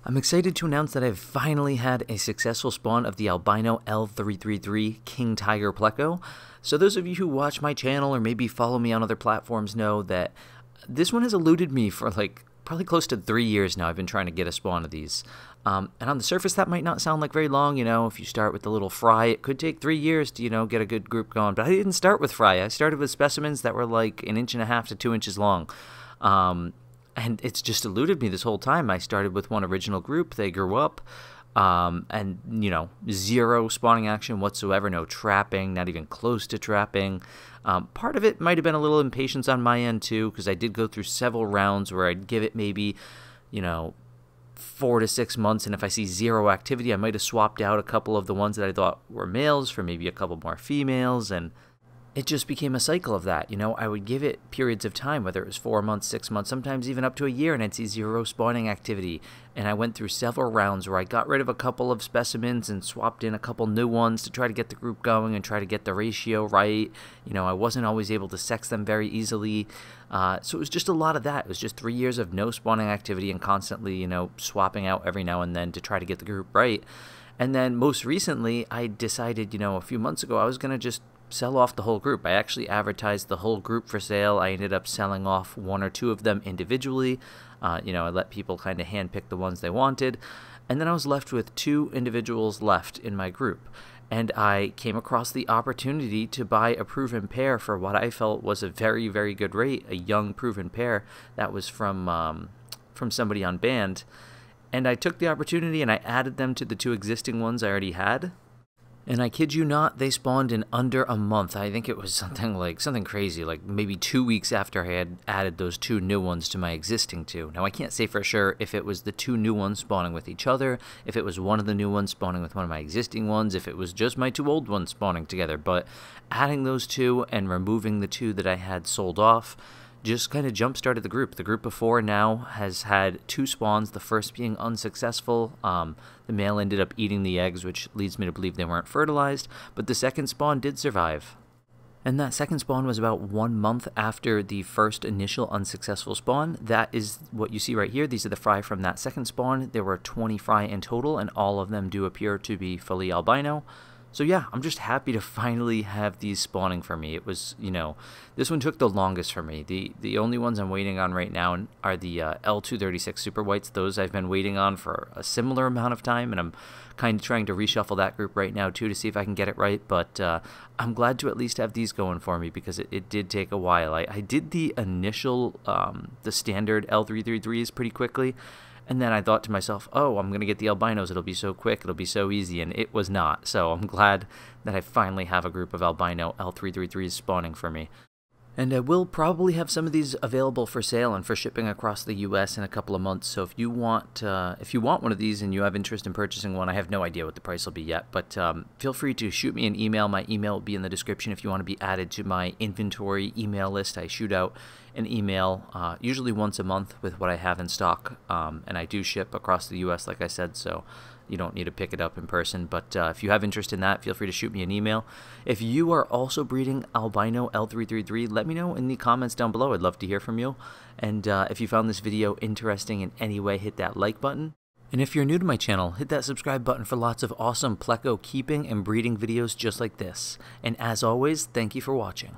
I'm excited to announce that I've finally had a successful spawn of the Albino L333 King Tiger Pleco. So those of you who watch my channel or maybe follow me on other platforms know that this one has eluded me for probably close to 3 years now. I've been trying to get a spawn of these. And on the surface that might not sound like very long, if you start with the little fry, it could take 3 years to, get a good group going. But I didn't start with fry. I started with specimens that were like 1.5 to 2 inches long. And it's just eluded me this whole time. I started with one original group. They grew up, and, zero spawning action whatsoever. No trapping, not even close to trapping. Part of it might have been a little impatience on my end, too, because I did go through several rounds where I'd give it maybe, 4 to 6 months, and if I see zero activity, I might have swapped out a couple of the ones that I thought were males for maybe a couple more females, and it just became a cycle of that. I would give it periods of time, whether it was 4 months, 6 months, sometimes even up to a year, and I'd see zero spawning activity. And I went through several rounds where I got rid of a couple of specimens and swapped in a couple new ones to try to get the group going and try to get the ratio right. I wasn't always able to sex them very easily. So it was just a lot of that. It was just 3 years of no spawning activity and constantly, swapping out every now and then to try to get the group right. And then most recently, I decided, a few months ago, I was going to just sell off the whole group. I actually advertised the whole group for sale. I ended up selling off 1 or 2 of them individually. I let people kind of handpick the ones they wanted. And then I was left with 2 individuals left in my group. And I came across the opportunity to buy a proven pair for what I felt was a very, very good rate, a young proven pair that was from somebody on Band. And I took the opportunity and I added them to the 2 existing ones I already had. And I kid you not, they spawned in under a month. I think it was something crazy, like maybe 2 weeks after I had added those 2 new ones to my existing 2. Now, I can't say for sure if it was the 2 new ones spawning with each other, if it was one of the new ones spawning with one of my existing ones, if it was just my 2 old ones spawning together. But adding those 2 and removing the 2 that I had sold off just kind of jump-started the group. The group before now has had 2 spawns, the first being unsuccessful. The male ended up eating the eggs, which leads me to believe they weren't fertilized, but the second spawn did survive. And that second spawn was about 1 month after the first initial unsuccessful spawn. That is what you see right here. These are the fry from that second spawn. There were 20 fry in total, and all of them do appear to be fully albino. So yeah, I'm just happy to finally have these spawning for me. It was, this one took the longest for me. The only ones I'm waiting on right now are the L236 Super Whites. Those I've been waiting on for a similar amount of time, and I'm kind of trying to reshuffle that group right now too to see if I can get it right. But I'm glad to at least have these going for me because it did take a while. I did the initial, the standard L333s pretty quickly. And then I thought to myself, oh, I'm going to get the albinos. It'll be so quick. It'll be so easy. And it was not. So I'm glad that I finally have a group of albino L333s spawning for me. And I will probably have some of these available for sale and for shipping across the U.S. in a couple of months. So if you want one of these and you have interest in purchasing one, I have no idea what the price will be yet. But feel free to shoot me an email. My email will be in the description if you want to be added to my inventory email list. I shoot out an email usually once a month with what I have in stock. And I do ship across the U.S., like I said, so you don't need to pick it up in person, but if you have interest in that, feel free to shoot me an email. If you are also breeding albino L333, let me know in the comments down below. I'd love to hear from you. And if you found this video interesting in any way, hit that like button. And if you're new to my channel, hit that subscribe button for lots of awesome Pleco keeping and breeding videos just like this. And as always, thank you for watching.